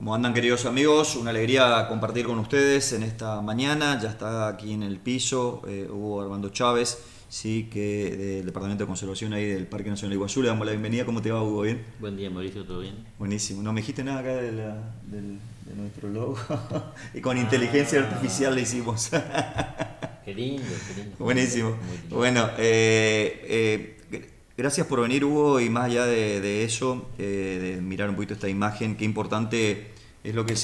¿Cómo andan, queridos amigos? Una alegría compartir con ustedes en esta mañana. Ya está aquí en el piso Hugo Armando Chávez, sí, que del Departamento de Conservación ahí del Parque Nacional Iguazú. Le damos la bienvenida. ¿Cómo te va, Hugo? ¿Bien? Buen día, Mauricio, ¿todo bien? Buenísimo. No me dijiste nada acá de nuestro logo. Y con inteligencia artificial le hicimos. Qué lindo, qué lindo. Buenísimo. Muy lindo. Bueno, gracias por venir, Hugo, y más allá de eso, de mirar un poquito esta imagen, qué importante es lo que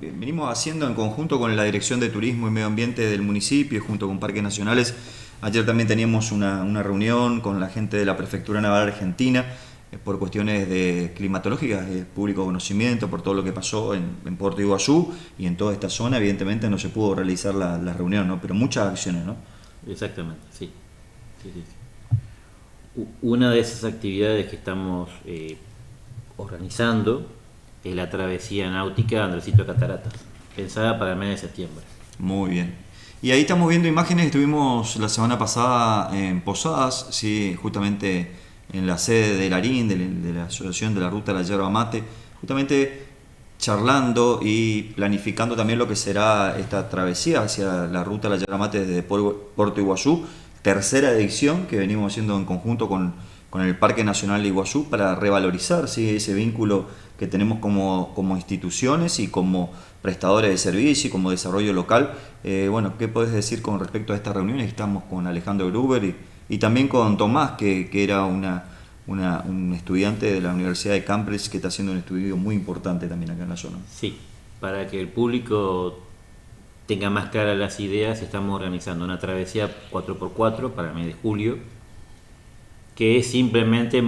venimos haciendo en conjunto con la Dirección de Turismo y Medio Ambiente del municipio, junto con Parques Nacionales. Ayer también teníamos una reunión con la gente de la Prefectura Naval Argentina, por cuestiones climatológicas, de público conocimiento, por todo lo que pasó en Puerto Iguazú y en toda esta zona. Evidentemente no se pudo realizar la reunión, ¿no? Pero muchas acciones, ¿no? Exactamente, sí. Una de esas actividades que estamos organizando es la travesía náutica Andresito Cataratas, pensada para el mes de septiembre. Muy bien. Y ahí estamos viendo imágenes. Estuvimos la semana pasada en Posadas, sí, justamente en la sede del ARIN, de la Asociación de la Ruta de la Yerba Mate, justamente charlando y planificando también lo que será esta travesía hacia la Ruta de la Yerba Mate desde Puerto Iguazú, tercera edición que venimos haciendo en conjunto con el Parque Nacional de Iguazú para revalorizar, ¿sí?, ese vínculo que tenemos como instituciones y como prestadores de servicio y como desarrollo local. Bueno, ¿qué podés decir con respecto a estas reuniones? Estamos con Alejandro Gruber y también con Tomás, que era un estudiante de la Universidad de Cambridge, que está haciendo un estudio muy importante también acá en la zona. Sí, para que el público tenga más claras las ideas, estamos organizando una travesía 4x4 para el mes de julio, que es simplemente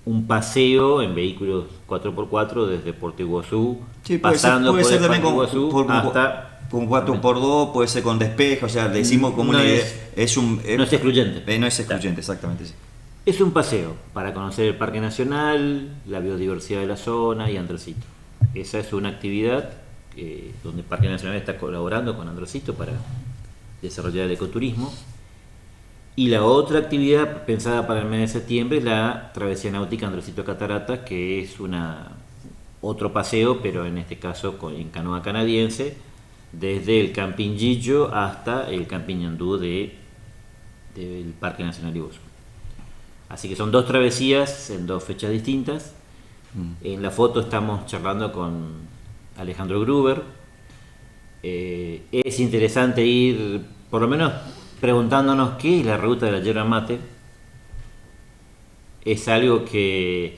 un paseo en vehículos 4x4 desde Puerto Iguazú, Sí, pasando puede por ser el también Parque Iguazú hasta... con 4x2, puede ser con despeje, o sea, decimos como No una idea. no es excluyente. No es excluyente, exactamente, sí. Es un paseo para conocer el Parque Nacional, la biodiversidad de la zona y Andresito. Esa es una actividad donde el Parque Nacional está colaborando con Andresito para desarrollar el ecoturismo. Y la otra actividad pensada para el mes de septiembre es la travesía náutica Andresito Cataratas, que es otro paseo, pero en este caso en canoa canadiense, desde el Camping Gillo hasta el Camping Ñandú del Parque Nacional Iguazú. Así que son dos travesías en dos fechas distintas. En la foto estamos charlando con Alejandro Gruber. Es interesante ir, por lo menos, preguntándonos qué es la ruta de la yerba mate. Es algo que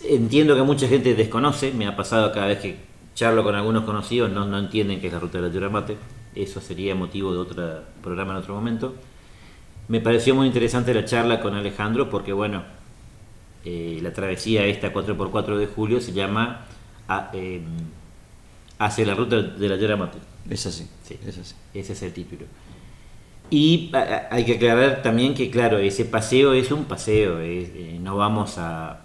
entiendo que mucha gente desconoce. Me ha pasado cada vez que charlo con algunos conocidos, no entienden qué es la ruta de la yerba mate. Eso sería motivo de otro programa en otro momento. Me pareció muy interesante la charla con Alejandro porque, bueno, la travesía esta 4x4 de julio se llama Hacia la ruta de la yerba mate. Es así, Sí, es así. ese es el título. Y hay que aclarar también que, claro, ese paseo es un paseo, no vamos a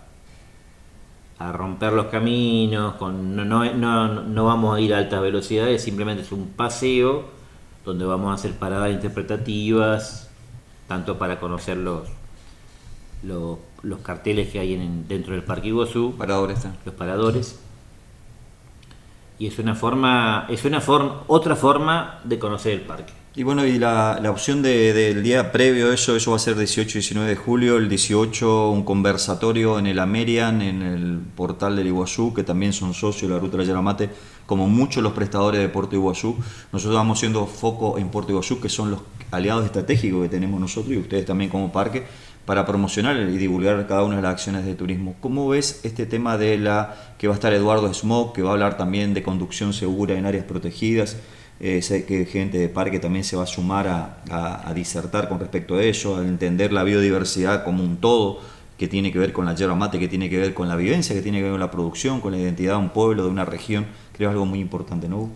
romper los caminos, no vamos a ir a altas velocidades, simplemente es un paseo donde vamos a hacer paradas interpretativas, tanto para conocer los carteles que hay dentro del Parque Iguazú, los paradores, y es otra forma de conocer el parque. Y bueno, y la opción del día previo, eso va a ser 18 y 19 de julio, el 18 un conversatorio en el Amerian, en el portal del Iguazú, que también son socios de la Ruta de la Yerba Mate, como muchos los prestadores de Puerto Iguazú. Nosotros vamos haciendo foco en Puerto Iguazú, que son los aliados estratégicos que tenemos nosotros y ustedes también como parque, para promocionar y divulgar cada una de las acciones de turismo. ¿Cómo ves este tema que va a estar Eduardo Smoke, que va a hablar también de conducción segura en áreas protegidas? Sé que gente de parque también se va a sumar a disertar con respecto a ello, a entender la biodiversidad como un todo, que tiene que ver con la yerba mate, que tiene que ver con la vivencia, que tiene que ver con la producción, con la identidad de un pueblo, de una región. Creo que es algo muy importante, ¿no?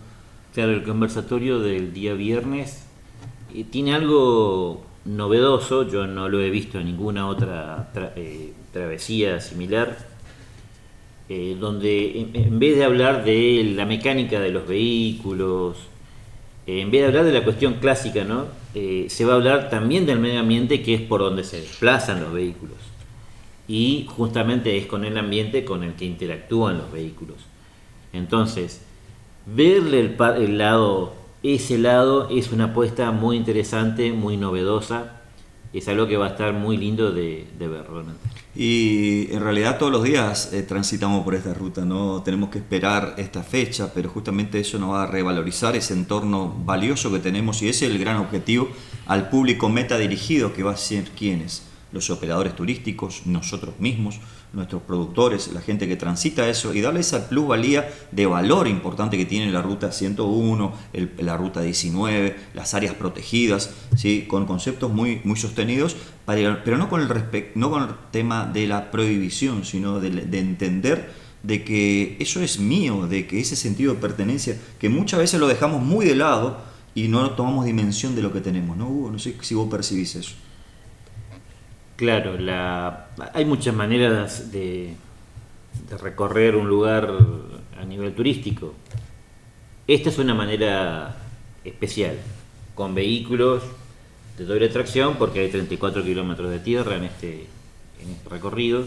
Claro, el conversatorio del día viernes tiene algo novedoso, yo no lo he visto en ninguna otra travesía similar, donde en vez de hablar de la mecánica de los vehículos, en vez de hablar de la cuestión clásica, ¿no? Se va a hablar también del medio ambiente, que es por donde se desplazan los vehículos. y justamente es con el ambiente con el que interactúan los vehículos. Entonces, verle ese lado es una apuesta muy interesante, muy novedosa, es algo que va a estar muy lindo de ver realmente. Y en realidad todos los días transitamos por esta ruta, no tenemos que esperar esta fecha, pero justamente eso nos va a revalorizar ese entorno valioso que tenemos y ese es el gran objetivo al público meta dirigido que va a ser quienes, los operadores turísticos, nosotros mismos, nuestros productores, la gente que transita eso y darle esa plusvalía de valor importante que tiene la ruta 101, la ruta 19, las áreas protegidas, ¿sí? Con conceptos muy sostenidos, pero no con el tema de la prohibición, sino de entender de que eso es mío, de que ese sentido de pertenencia, que muchas veces lo dejamos muy de lado y no tomamos dimensión de lo que tenemos, ¿no, Hugo? No sé si vos percibís eso. Claro, hay muchas maneras de recorrer un lugar a nivel turístico. Esta es una manera especial, con vehículos de doble tracción, porque hay 34 kilómetros de tierra en este recorrido.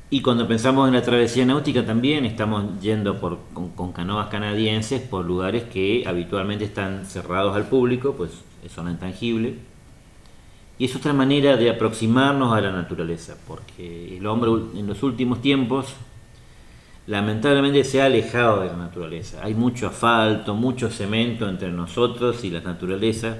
Y cuando pensamos en la travesía náutica también estamos yendo con canoas canadienses por lugares que habitualmente están cerrados al público, pues es zona intangible. Y es otra manera de aproximarnos a la naturaleza, porque el hombre en los últimos tiempos lamentablemente se ha alejado de la naturaleza. Hay mucho asfalto, mucho cemento entre nosotros y la naturaleza,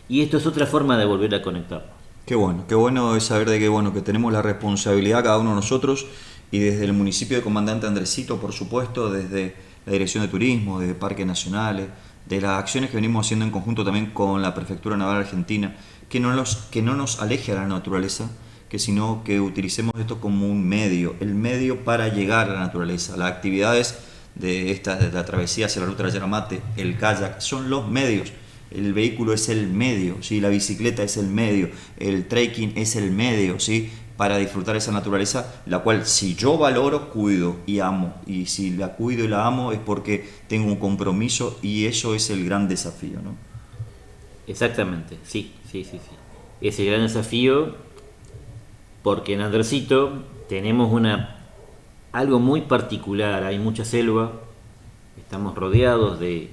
y esto es otra forma de volver a conectarnos. Qué bueno es saber de que tenemos la responsabilidad cada uno de nosotros y desde el municipio de Comandante Andresito, por supuesto, desde la Dirección de Turismo, desde Parques Nacionales, de las acciones que venimos haciendo en conjunto también con la Prefectura Naval Argentina, que no nos aleje a la naturaleza, sino que utilicemos esto como un medio, el medio para llegar a la naturaleza. Las actividades de la travesía hacia la ruta de la Yerba Mate, el kayak, son los medios. El vehículo es el medio, ¿sí? La bicicleta es el medio, el trekking es el medio, ¿sí? Para disfrutar esa naturaleza, la cual si yo valoro, cuido y amo. Y si la cuido y la amo es porque tengo un compromiso y eso es el gran desafío, ¿no? Exactamente, sí. Es el gran desafío porque en Andresito tenemos algo muy particular, hay mucha selva, estamos rodeados de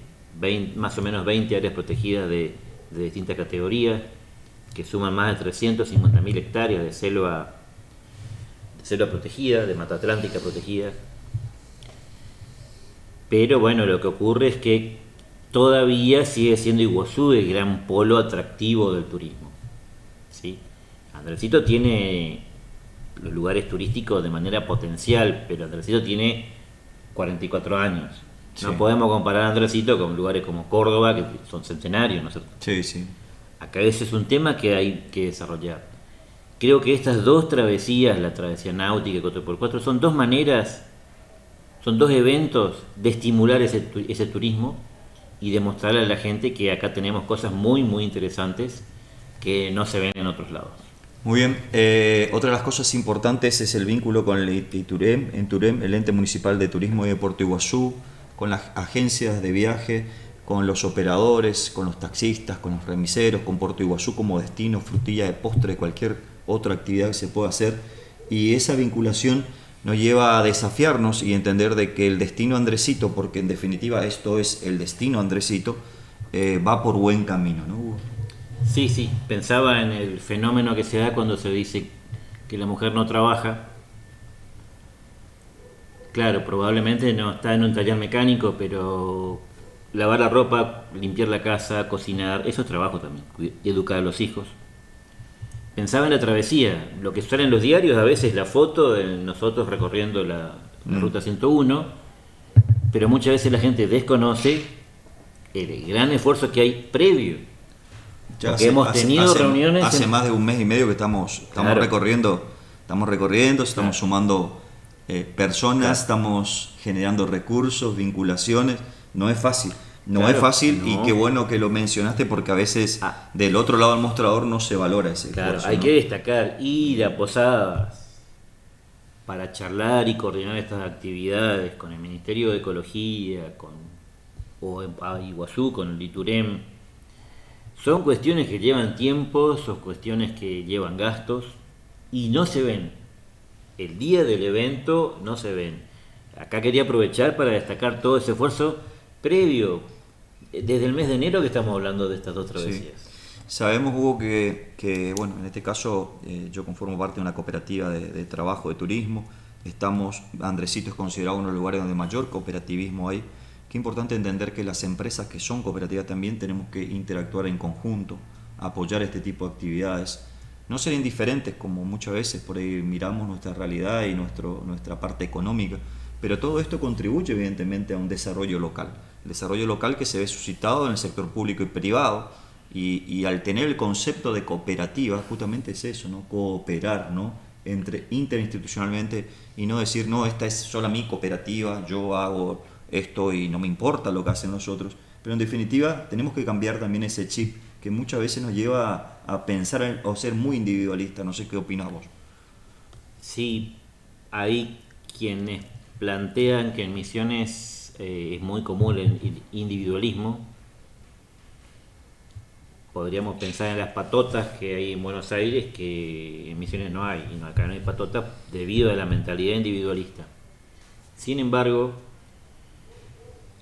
más o menos 20 áreas protegidas de distintas categorías que suman más de 350.000 hectáreas de selva protegida, de mata atlántica protegida. Pero bueno, lo que ocurre es que todavía sigue siendo Iguazú el gran polo atractivo del turismo, ¿sí? Andresito tiene los lugares turísticos de manera potencial, pero Andresito tiene 44 años. Sí. No podemos comparar Andresito con lugares como Córdoba, que son centenarios, ¿no es cierto? Sí. Acá ese es un tema que hay que desarrollar. Creo que estas dos travesías, la travesía náutica y 4x4, son dos maneras, son dos eventos de estimular ese turismo y demostrarle a la gente que acá tenemos cosas muy interesantes que no se ven en otros lados. Muy bien, otra de las cosas importantes es el vínculo con el ENTUREM, el Ente Municipal de Turismo y de Puerto Iguazú, con las agencias de viaje, con los operadores, con los taxistas, con los remiseros, con Puerto Iguazú como destino, frutilla de postre, cualquier otra actividad que se pueda hacer. Y esa vinculación nos lleva a desafiarnos y entender de que el destino Andresito, porque en definitiva esto es el destino Andresito, va por buen camino, ¿no, Hugo? Sí, pensaba en el fenómeno que se da cuando se dice que la mujer no trabaja. Claro, probablemente no está en un taller mecánico, pero lavar la ropa, limpiar la casa, cocinar, eso es trabajo también, y educar a los hijos. Pensaba en la travesía, lo que sale en los diarios a veces la foto de nosotros recorriendo la ruta 101, pero muchas veces la gente desconoce el gran esfuerzo que hay previo. Hemos tenido reuniones. Hace más de un mes y medio que estamos claro. recorriendo, estamos sumando personas, claro. Estamos generando recursos, vinculaciones. No es fácil. No es fácil y qué bueno que lo mencionaste porque a veces del otro lado del mostrador no se valora ese esfuerzo. Hay que destacar, ir a posadas para charlar y coordinar estas actividades con el Ministerio de Ecología, o a Iguazú, con el ITUREM. Son cuestiones que llevan tiempo, son cuestiones que llevan gastos, y no se ven. El día del evento no se ven. Acá quería aprovechar para destacar todo ese esfuerzo previo, desde el mes de enero que estamos hablando de estas dos travesías. Sí. Sabemos, Hugo, bueno, en este caso yo conformo parte de una cooperativa de trabajo de turismo. Andresito es considerado uno de los lugares donde mayor cooperativismo hay. Qué importante entender que las empresas que son cooperativas también tenemos que interactuar en conjunto, apoyar este tipo de actividades. No ser indiferentes, como muchas veces por ahí miramos nuestra realidad y nuestra parte económica, pero todo esto contribuye evidentemente a un desarrollo local. El desarrollo local que se ve suscitado en el sector público y privado, y al tener el concepto de cooperativa, justamente es eso, ¿no? Cooperar, ¿no? Interinstitucionalmente, y no decir, no, esta es sola mi cooperativa, yo hago esto y no me importa lo que hacen los otros. Pero en definitiva tenemos que cambiar también ese chip que muchas veces nos lleva a pensar o ser muy individualista. No sé qué opinás vos. Sí, hay quienes plantean que en Misiones es muy común el individualismo. Podríamos pensar en las patotas que hay en Buenos Aires, que en Misiones no hay, y acá no hay patotas debido a la mentalidad individualista. Sin embargo,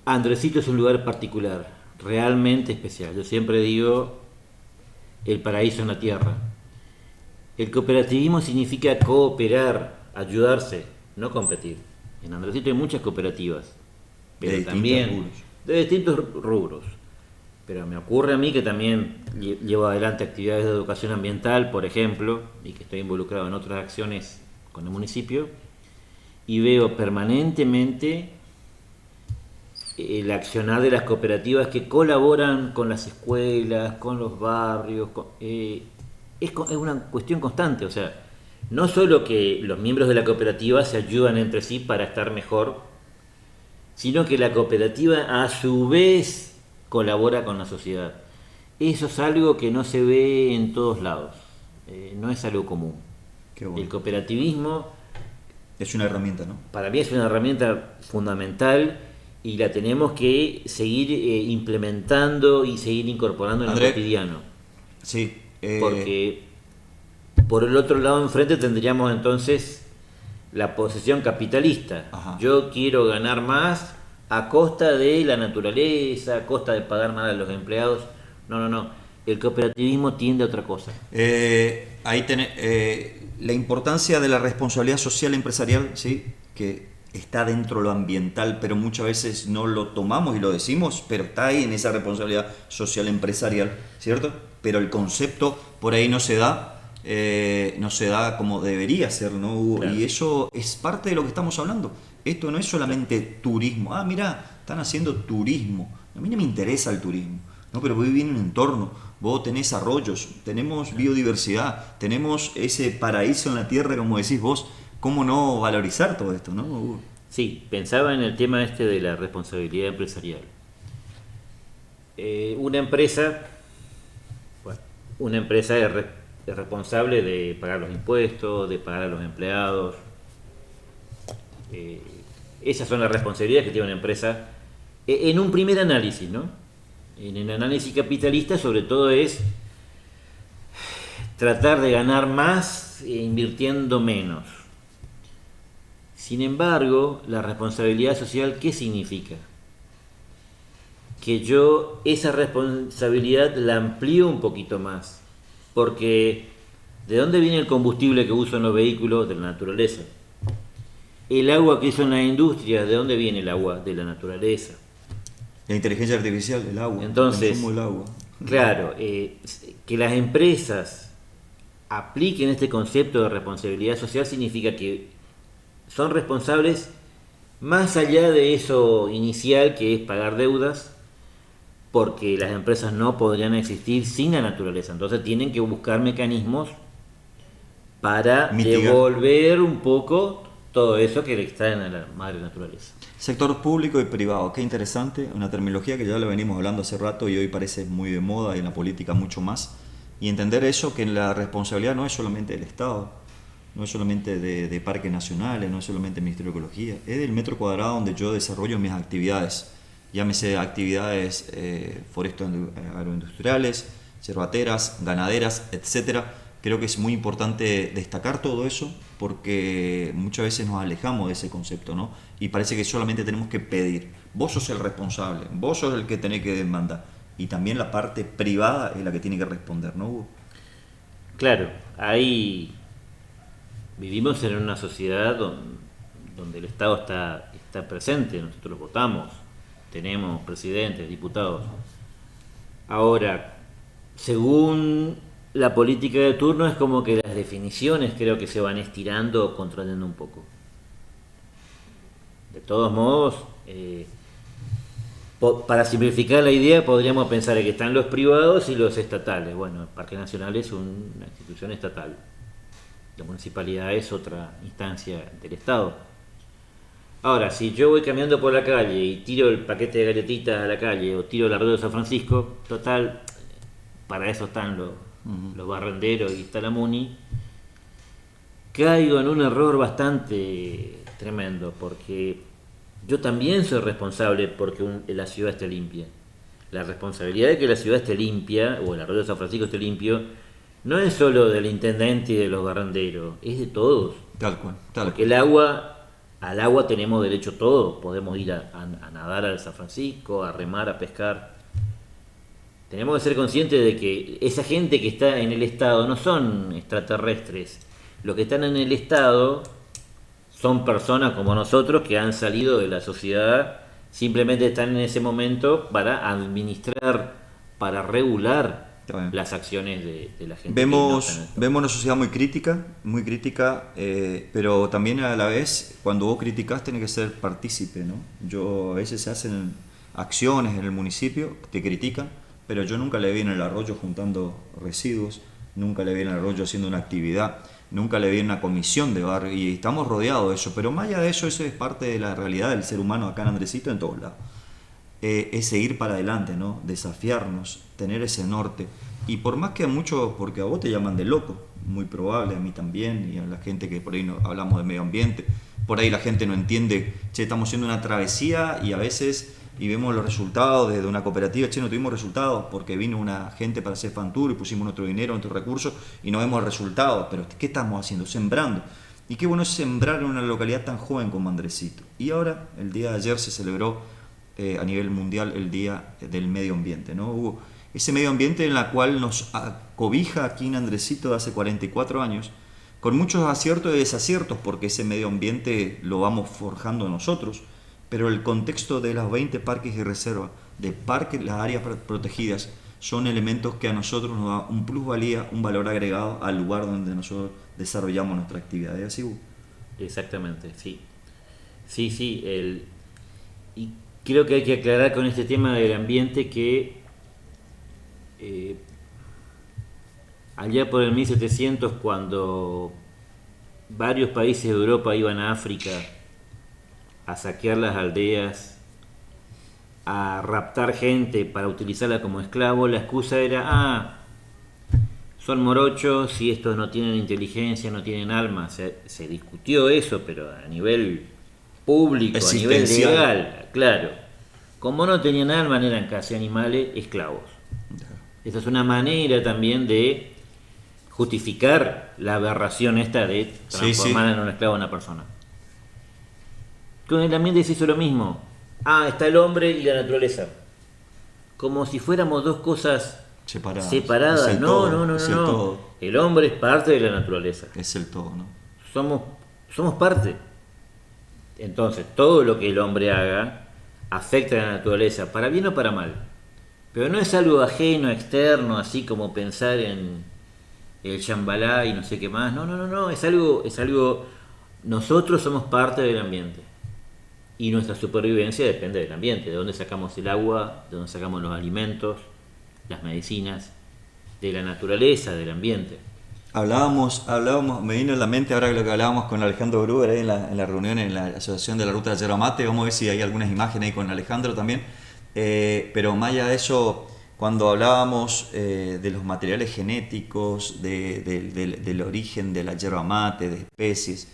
Andresito es un lugar particular, realmente especial. Yo siempre digo, el paraíso en la tierra. El cooperativismo significa cooperar, ayudarse, no competir. En Andresito hay muchas cooperativas, pero De también rubros. de distintos rubros. Pero me ocurre a mí que también llevo adelante actividades de educación ambiental, por ejemplo, y que estoy involucrado en otras acciones con el municipio, y veo permanentemente el accionar de las cooperativas que colaboran con las escuelas, con los barrios. Es una cuestión constante, o sea, no solo que los miembros de la cooperativa se ayudan entre sí para estar mejor, sino que la cooperativa a su vez colabora con la sociedad. Eso es algo que no se ve en todos lados, no es algo común. Qué bueno. El cooperativismo Es una herramienta, ¿no? para mí es una herramienta fundamental y la tenemos que seguir implementando y seguir incorporando en André, lo cotidiano. Sí. Porque por el otro lado enfrente tendríamos entonces la posesión capitalista. Ajá. Yo quiero ganar más a costa de la naturaleza, a costa de pagar más a los empleados. No. El cooperativismo tiende a otra cosa. Ahí tenés la importancia de la responsabilidad social empresarial, ¿sí? Que está dentro de lo ambiental, pero muchas veces no lo tomamos y lo decimos, pero está ahí en esa responsabilidad social empresarial, ¿cierto? Pero el concepto por ahí no se da como debería ser, ¿no, Hugo? Claro. Y eso es parte de lo que estamos hablando. Esto no es solamente turismo. Ah, mirá, están haciendo turismo. A mí no me interesa el turismo, ¿no? Pero vos vivís en un entorno, vos tenés arroyos, tenemos biodiversidad, tenemos ese paraíso en la tierra, como decís vos. ¿Cómo no valorizar todo esto, no, Hugo? Sí, pensaba en el tema este de la responsabilidad empresarial. Una empresa es responsable de pagar los impuestos, de pagar a los empleados. Esas son las responsabilidades que tiene una empresa en un primer análisis, ¿no? En el análisis capitalista sobre todo es tratar de ganar más invirtiendo menos. Sin embargo, la responsabilidad social, ¿qué significa? Que yo esa responsabilidad la amplío un poquito más. Porque ¿de dónde viene el combustible que uso en los vehículos? De la naturaleza. El agua que uso en la industria, ¿de dónde viene el agua? De la naturaleza. La inteligencia artificial, el agua, Entonces, el consumo del agua. Claro, que las empresas apliquen este concepto de responsabilidad social significa que son responsables más allá de eso inicial que es pagar deudas, porque las empresas no podrían existir sin la naturaleza. Entonces tienen que buscar mecanismos para Mitigar. devolver un poco todo eso que le extraen a la madre naturaleza. Sector público y privado, qué interesante, una terminología que ya la venimos hablando hace rato y hoy parece muy de moda y en la política mucho más. Y entender eso, que la responsabilidad no es solamente del Estado, no es solamente de parques nacionales, no es solamente del Ministerio de Ecología, es del metro cuadrado donde yo desarrollo mis actividades, llámese actividades agroindustriales, cervateras, ganaderas, etcétera, Creo que es muy importante destacar todo eso porque muchas veces nos alejamos de ese concepto, ¿no? Y parece que solamente tenemos que pedir. Vos sos el responsable, vos sos el que tenés que demandar. Y también la parte privada es la que tiene que responder, ¿no, Hugo? Claro, ahí vivimos en una sociedad donde el Estado está presente, nosotros votamos, tenemos presidentes, diputados. Ahora, según la política de turno, es como que las definiciones creo que se van estirando o contrayendo un poco. De todos modos, para simplificar la idea, podríamos pensar que están los privados y los estatales. Bueno, el Parque Nacional es una institución estatal. La municipalidad es otra instancia del Estado. Ahora, si yo voy caminando por la calle y tiro el paquete de galletitas a la calle o tiro el arroyo de San Francisco, total, para eso están los barrenderos y está la MUNI, caigo en un error bastante tremendo, porque yo también soy responsable porque la ciudad esté limpia. La responsabilidad de que la ciudad esté limpia, o el arroyo de San Francisco esté limpio, no es solo del intendente y de los barrenderos, es de todos. Tal cual. Porque al agua tenemos derecho todos, podemos ir a nadar al San Francisco, a remar, a pescar. Tenemos que ser conscientes de que esa gente que está en el Estado no son extraterrestres. Los que están en el Estado son personas como nosotros que han salido de la sociedad, simplemente están en ese momento para administrar, para regular las acciones de la gente. Vemos una sociedad muy crítica, pero también a la vez, cuando vos criticás, tenés que ser partícipe, ¿no? A veces se hacen acciones en el municipio, te critican, pero yo nunca le vi en el arroyo juntando residuos, nunca le vi en el arroyo haciendo una actividad, nunca le vi en una comisión de barrio, y estamos rodeados de eso, pero más allá de eso es parte de la realidad del ser humano acá en Andresito, en todos lados. Es seguir para adelante, ¿no? Desafiarnos, tener ese norte. Y por más que a muchos, porque a vos te llaman de loco, muy probable, a mí también, y a la gente que por ahí no hablamos de medio ambiente, por ahí la gente no entiende, che, estamos haciendo una travesía y a veces, y vemos los resultados de una cooperativa, che, no tuvimos resultados porque vino una gente para hacer fan tour y pusimos nuestro dinero, nuestros recursos y no vemos el resultado, pero ¿qué estamos haciendo? Sembrando. Y qué bueno es sembrar en una localidad tan joven como Andresito. Y ahora, el día de ayer se celebró a nivel mundial el Día del Medio Ambiente, ¿no? Hubo ese medio ambiente en la cual nos acobija aquí en Andresito de hace 44 años, con muchos aciertos y desaciertos, porque ese medio ambiente lo vamos forjando nosotros, pero el contexto de los 20 parques y reservas, de parques, las áreas protegidas, son elementos que a nosotros nos da un plusvalía, un valor agregado al lugar donde nosotros desarrollamos nuestra actividad. ¿Es así, Hugo? Exactamente, sí. Sí, y creo que hay que aclarar con este tema del ambiente que allá por el 1700, cuando varios países de Europa iban a África a saquear las aldeas, a raptar gente para utilizarla como esclavo, la excusa era, son morochos y estos no tienen inteligencia, no tienen alma. Se discutió eso, pero a nivel público, a nivel legal, claro. Como no tenían alma, eran casi animales, esclavos. Esa es una manera también de justificar la aberración esta de transformar en un esclavo a una persona. Con el ambiente se hizo lo mismo. Está el hombre y la naturaleza. Como si fuéramos dos cosas separadas. No. El hombre es parte de la naturaleza. Es el todo, ¿no? Somos parte. Entonces, todo lo que el hombre haga afecta a la naturaleza, para bien o para mal. Pero no es algo ajeno, externo, así como pensar en el Shambhala y no sé qué más. No. Es algo. Nosotros somos parte del ambiente. Y nuestra supervivencia depende del ambiente. De dónde sacamos el agua, de dónde sacamos los alimentos, las medicinas, de la naturaleza, del ambiente. Hablábamos, me vino a la mente ahora lo que hablábamos con Alejandro Gruber en la reunión en la Asociación de la Ruta de la Yerba Mate. Vamos a ver si hay algunas imágenes ahí con Alejandro también. Pero más allá de eso, cuando hablábamos de los materiales genéticos, del origen de la yerba mate, de especies,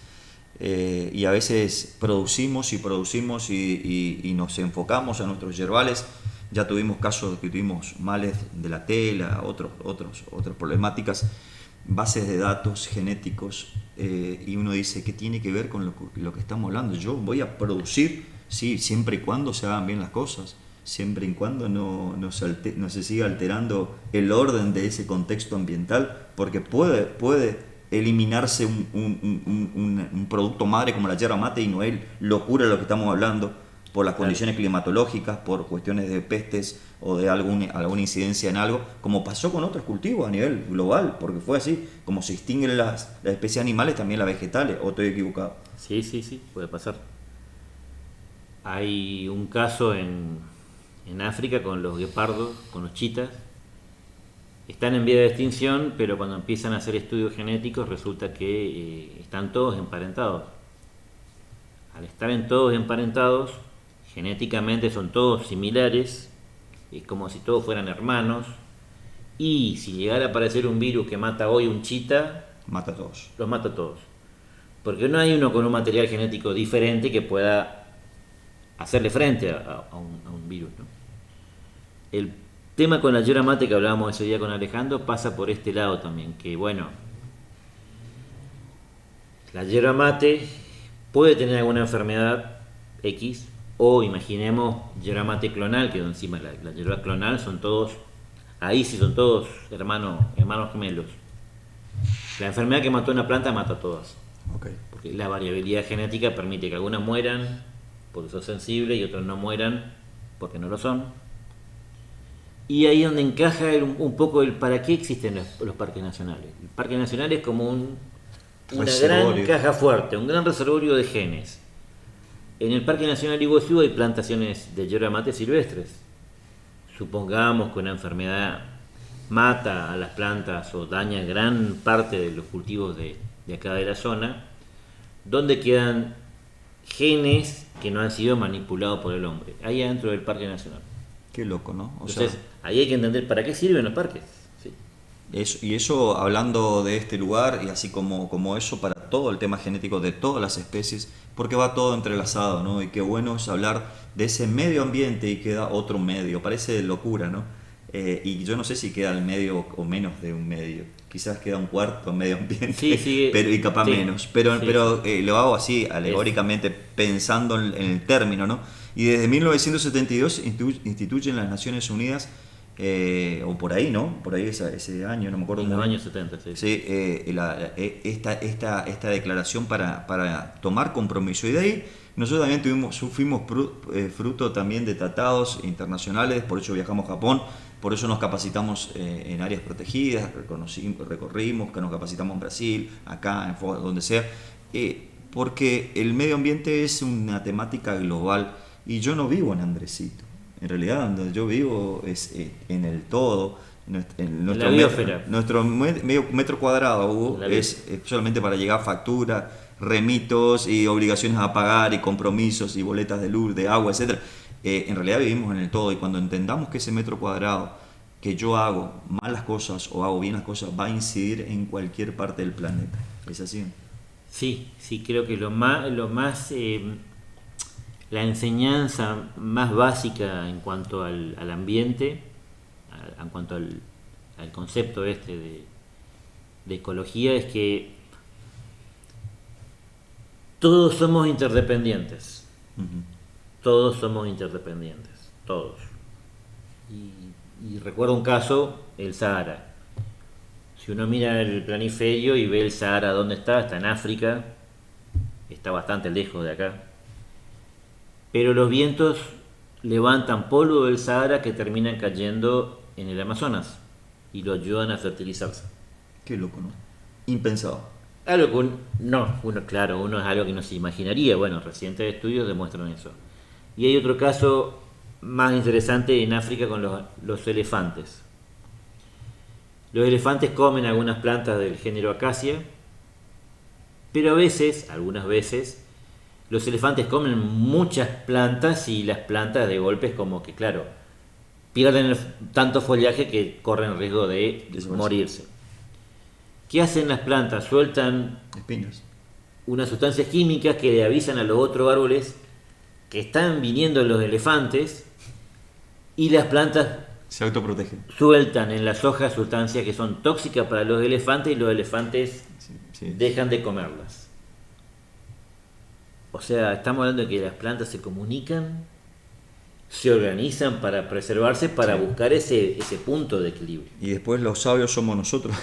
y a veces producimos y nos enfocamos a nuestros yerbales. Ya tuvimos casos que tuvimos males de la tela, otras problemáticas. bases de datos genéticos, y uno dice, ¿qué tiene que ver con lo que estamos hablando? Yo voy a producir, sí, siempre y cuando se hagan bien las cosas, siempre y cuando no se siga alterando el orden de ese contexto ambiental, porque puede eliminarse un producto madre como la yerba mate y no es locura lo que estamos hablando, por las condiciones climatológicas, por cuestiones de pestes o de alguna incidencia en algo, como pasó con otros cultivos a nivel global, porque fue así, como se extinguen las especies animales, también las vegetales, ¿o estoy equivocado? Sí, puede pasar. Hay un caso en África con los guepardos, con los chitas. Están en vía de extinción, pero cuando empiezan a hacer estudios genéticos resulta que están todos emparentados. Al estar todos emparentados, genéticamente son todos similares, es como si todos fueran hermanos, y si llegara a aparecer un virus que mata hoy un chita, Mata a todos. los mata a todos. Porque no hay uno con un material genético diferente que pueda hacerle frente a un virus, ¿no? El tema con la yerba mate que hablábamos ese día con Alejandro pasa por este lado también, que bueno, la yerba mate puede tener alguna enfermedad X, o imaginemos yerba mate clonal, que encima la yerba clonal son todos, ahí sí son todos hermanos gemelos. La enfermedad que mató una planta mata a todas. Okay. Porque la variabilidad genética permite que algunas mueran porque son sensibles y otros no mueran porque no lo son. Y ahí es donde encaja un poco el para qué existen los parques nacionales. El parque nacional es como una gran caja fuerte, un gran reservorio de genes. En el Parque Nacional Iguazú hay plantaciones de yerba mate silvestres. Supongamos que una enfermedad mata a las plantas o daña gran parte de los cultivos de acá de la zona, donde quedan genes que no han sido manipulados por el hombre, ahí adentro del Parque Nacional. Qué loco, ¿no? Entonces, ahí hay que entender para qué sirven los parques. ¿Sí? Y eso, hablando de este lugar, y así como eso para todo el tema genético de todas las especies, porque va todo entrelazado, ¿no? Y qué bueno es hablar de ese medio ambiente y queda otro medio, parece locura, ¿no? Y yo no sé si queda el medio o menos de un medio, quizás queda un cuarto medio ambiente, Sí, pero, y capaz sí, menos, pero sí. Lo hago así, alegóricamente, pensando en el término, ¿no? Y desde 1972 instituyen las Naciones Unidas, o por ahí, ¿no? Por ahí ese año, no me acuerdo En muy los bien. años 70, sí. Sí, esta declaración para tomar compromiso. Y de ahí nosotros también fuimos fruto también de tratados internacionales, por eso viajamos a Japón, por eso nos capacitamos en áreas protegidas, recorrimos, que nos capacitamos en Brasil, acá, donde sea, porque el medio ambiente es una temática global y yo no vivo en Andresito. En realidad, donde yo vivo es en el todo. La biosfera. Nuestro medio metro cuadrado, Hugo, es solamente para llegar factura, remitos y obligaciones a pagar y compromisos y boletas de luz, de agua, etc. En realidad vivimos en el todo, y cuando entendamos que ese metro cuadrado que yo hago malas cosas o hago bien las cosas va a incidir en cualquier parte del planeta. ¿Es así? Sí, creo que la enseñanza más básica en cuanto al ambiente, en cuanto al concepto de ecología, es que todos somos interdependientes. Uh-huh. Todos somos interdependientes, todos. Y recuerdo un caso, el Sahara. Si uno mira el planiferio y ve el Sahara dónde está en África, está bastante lejos de acá. Pero los vientos levantan polvo del Sahara que terminan cayendo en el Amazonas y lo ayudan a fertilizarse. Qué loco, ¿no? Impensado. Algo que uno es algo que no se imaginaría. Bueno, recientes estudios demuestran eso. Y hay otro caso más interesante en África con los elefantes. Los elefantes comen algunas plantas del género Acacia, pero algunas veces, los elefantes comen muchas plantas y las plantas de golpe es como que, claro, pierden tanto follaje que corren riesgo de morirse. ¿Qué hacen las plantas? Sueltan espinas, unas sustancias químicas que le avisan a los otros árboles que están viniendo los elefantes, y las plantas Se autoprotegen. sueltan en las hojas sustancias que son tóxicas para los elefantes y los elefantes Sí. dejan de comerlas. O sea, estamos hablando de que las plantas se comunican, se organizan para preservarse, para buscar ese punto de equilibrio. Y después los sabios somos nosotros.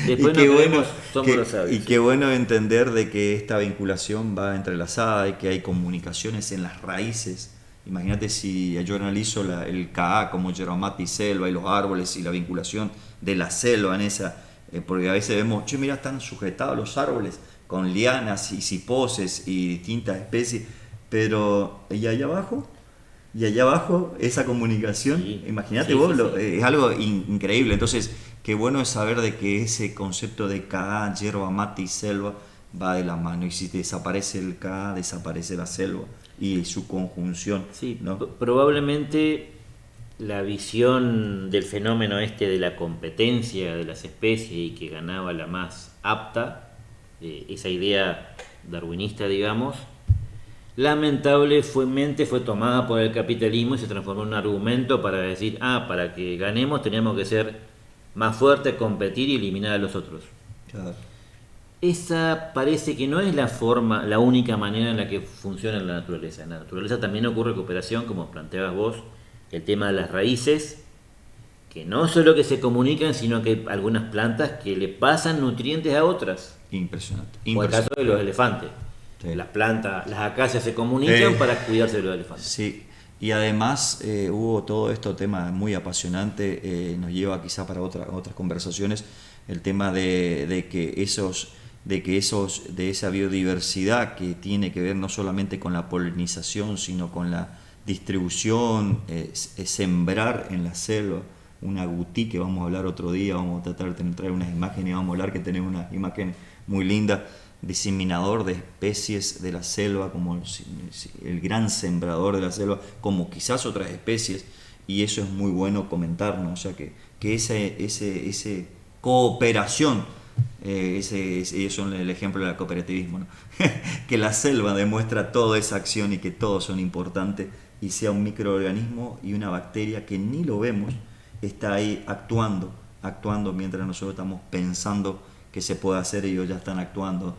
Después y qué nos bueno, creemos, somos los sabios. y qué bueno entender de que esta vinculación va entrelazada y que hay comunicaciones en las raíces. Imagínate si yo analizo el Ka como yerba mate y selva y los árboles y la vinculación de la selva en esa, porque a veces vemos, che, mira, están sujetados los árboles con lianas y ciposes y distintas especies, pero ¿y allá abajo? Y allá abajo, esa comunicación, Sí, imagínate sí, vos, sí, sí. es algo increíble. Entonces, qué bueno es saber de que ese concepto de Ka, yerba mate y selva va de la mano. Y si desaparece el Ka, desaparece la selva y su conjunción. Sí, ¿no? probablemente la visión del fenómeno este de la competencia de las especies y que ganaba la más apta, esa idea darwinista, digamos, lamentablemente fue tomada por el capitalismo y se transformó en un argumento para decir, para que ganemos tenemos que ser más fuertes, competir y eliminar a los otros. Claro. Esa parece que no es la única manera en la que funciona la naturaleza. En la naturaleza también ocurre cooperación, como planteabas vos, el tema de las raíces, que no solo que se comunican, sino que hay algunas plantas que le pasan nutrientes a otras. Impresionante. O el caso de los elefantes. Sí. Las plantas, las acacias se comunican para cuidarse de los elefantes. Sí, y además hubo todo esto tema muy apasionante, nos lleva quizá para otras conversaciones, el tema de esa biodiversidad que tiene que ver no solamente con la polinización, sino con la distribución, sembrar en la selva. Una agutí que vamos a hablar otro día, vamos a tratar de traer unas imágenes y vamos a hablar que tenemos una imagen muy linda, diseminador de especies de la selva, como el gran sembrador de la selva, como quizás otras especies, y eso es muy bueno comentarnos, o sea que ese cooperación, ellos son el ejemplo del cooperativismo, ¿no? Que la selva demuestra toda esa acción y que todos son importantes, y sea un microorganismo y una bacteria que ni lo vemos, está ahí actuando mientras nosotros estamos pensando que se puede hacer, ellos ya están actuando.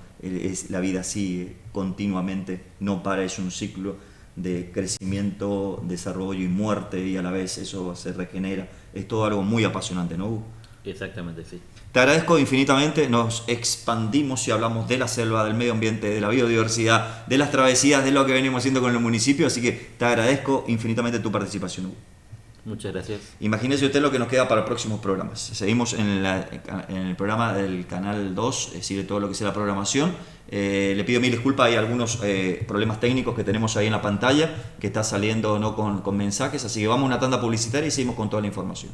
La vida sigue continuamente, no para, es un ciclo de crecimiento, desarrollo y muerte, y a la vez eso se regenera. Es todo algo muy apasionante, ¿no, Hugo? Exactamente, sí. Te agradezco infinitamente, nos expandimos y hablamos de la selva, del medio ambiente, de la biodiversidad, de las travesías, de lo que venimos haciendo con el municipio, así que te agradezco infinitamente tu participación, Hugo. Muchas gracias. Imagínese usted lo que nos queda para próximos programas. Seguimos en el programa del Canal 2, sigue todo lo que sea la programación. Le pido mil disculpas, hay algunos problemas técnicos que tenemos ahí en la pantalla, que está saliendo no con mensajes, así que vamos a una tanda publicitaria y seguimos con toda la información.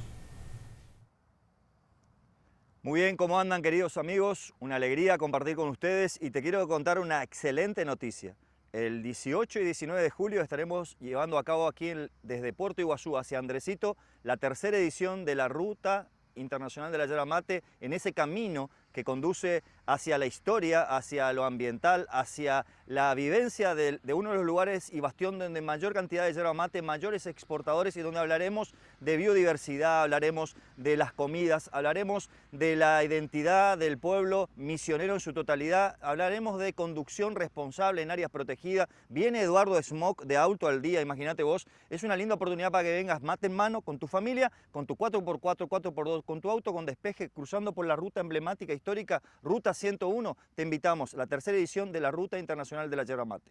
Muy bien, ¿cómo andan, queridos amigos? Una alegría compartir con ustedes y te quiero contar una excelente noticia. El 18 y 19 de julio estaremos llevando a cabo aquí desde Puerto Iguazú hacia Andresito la tercera edición de la Ruta Internacional de la Yerba Mate, en ese camino que conduce hacia la historia, hacia lo ambiental, hacia la vivencia de uno de los lugares y bastión donde mayor cantidad de yerba mate, mayores exportadores, y donde hablaremos de biodiversidad, hablaremos de las comidas, hablaremos de la identidad del pueblo misionero en su totalidad, hablaremos de conducción responsable en áreas protegidas. Viene Eduardo Smock de Auto al Día, imagínate vos, es una linda oportunidad para que vengas mate en mano con tu familia, con tu 4x4, 4x2, con tu auto con despeje, cruzando por la ruta emblemática histórica Ruta 101. Te invitamos a la tercera edición de la Ruta Internacional de la Yerba Mate.